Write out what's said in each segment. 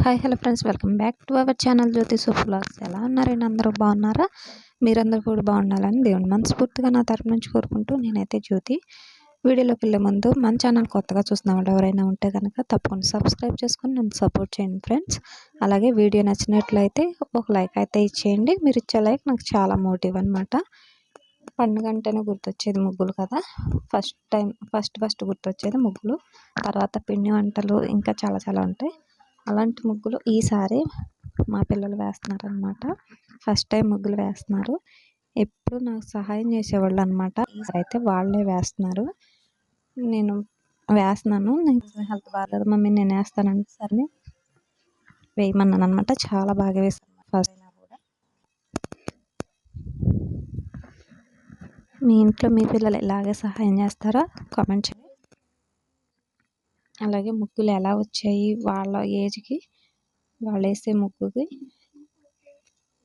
Hi hello friends, welcome back to our channel Jyothi vlogs. ఎలా ఉన్నారండి? అందరూ బాగున్నారా? మీరందరూ కూడా బాగుండాలని దేవుని మనస్ఫూర్తిగా నా తరపు నుంచి కోరుకుంటూ, నేనైతే జ్యోతి. వీడియోలోకి వెళ్ళే ముందు మన ఛానల్ కొత్తగా చూసిన వాళ్ళు ఎవరైనా ఉంటే కనుక తప్పకుండా సబ్స్క్రైబ్ చేసుకొని నన్ను సపోర్ట్ చేయండి ఫ్రెండ్స్. అలాగే వీడియో నచ్చినట్లయితే ఒక లైక్ అయితే ఇచ్చేయండి. మీరు ఇచ్చే లైక్ నాకు చాలా మోటివ్ అనమాట. పండుగ అంటేనే గుర్తొచ్చేది ముగ్గులు కదా. ఫస్ట్ గుర్తొచ్చేది ముగ్గులు. తర్వాత పిండి వంటలు, ఇంకా చాలా చాలా ఉంటాయి. అలాంటి ముగ్గులు ఈసారి మా పిల్లలు వేస్తున్నారనమాట. ఫస్ట్ టైం ముగ్గులు వేస్తున్నారు. ఎప్పుడు నాకు సహాయం చేసేవాళ్ళు అనమాట. ఈసారి అయితే వాళ్ళే వేస్తున్నారు. నేను వేస్తున్నాను. నేను హెల్త్ బాగాలేదు మమ్మీ, నేను వేస్తానంటే సరే వేయమన్నాను అనమాట. చాలా బాగా వేస్తాను ఫస్ట్ అయినా కూడా. మీ ఇంట్లో మీ పిల్లలు ఎలాగే సహాయం చేస్తారా కామెంట్ చేయండి. అలాగే ముగ్గులు ఎలా వచ్చాయి వాళ్ళ ఏజ్కి, వాళ్ళు వేసే ముగ్గుకి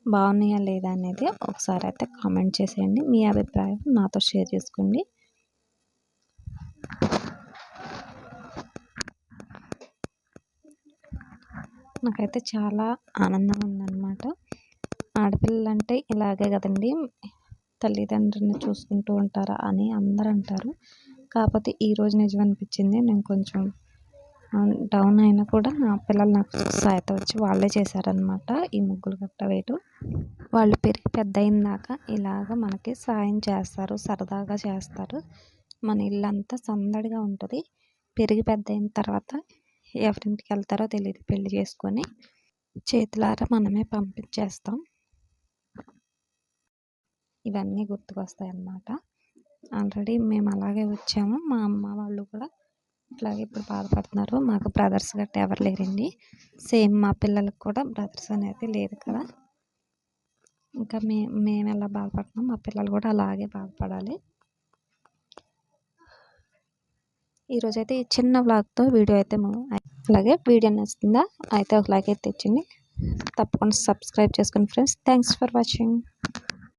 బాగున్నాయా లేదా అనేది ఒకసారి అయితే కామెంట్ చేసేయండి. మీ అభిప్రాయం నాతో షేర్ చేసుకోండి. నాకైతే చాలా ఆనందంగా ఉందన్నమాట. ఆడపిల్లలు అంటే ఇలాగే కదండి, తల్లిదండ్రులని చూసుకుంటూ ఉంటారా అని అందరూ అంటారు. కాకపోతే ఈరోజు నిజం అనిపించింది. నేను కొంచెం డౌన్ అయినా కూడా నా పిల్లలు నాకు సహాయత వచ్చి వాళ్ళే చేశారనమాట ఈ ముగ్గులు గట్ట వేయటం. వాళ్ళు పెరిగి పెద్ద అయినాక ఇలాగ మనకి సాయం చేస్తారు, సరదాగా చేస్తారు. మన ఇల్లంతా సందడిగా ఉంటుంది. పెరిగి పెద్ద అయిన తర్వాత ఎవరింటికి వెళ్తారో తెలియదు, పెళ్లి చేసుకొని చేతులారా మనమే పంపించేస్తాం. ఇవన్నీ గుర్తుకొస్తాయి అన్నమాట. ఆల్రెడీ మేము అలాగే వచ్చాము. మా అమ్మ వాళ్ళు కూడా ఇట్లాగే ఇప్పుడు బాధపడుతున్నారు. మాకు బ్రదర్స్ గట్రా ఎవరు లేరండి. సేమ్ మా పిల్లలకు కూడా బ్రదర్స్ అనేది లేదు కదా. ఇంకా మేము ఎలా బాధపడుతున్నాం, మా పిల్లలు కూడా అలాగే బాధపడాలి. ఈరోజైతే ఈ చిన్న వ్లాగ్తో వీడియో అయితే అలాగే వీడియో నచ్చుతుందా అయితే ఒక లైక్ అయితే ఇచ్చింది. తప్పకుండా సబ్స్క్రైబ్ చేసుకోండి ఫ్రెండ్స్. Thanks for watching.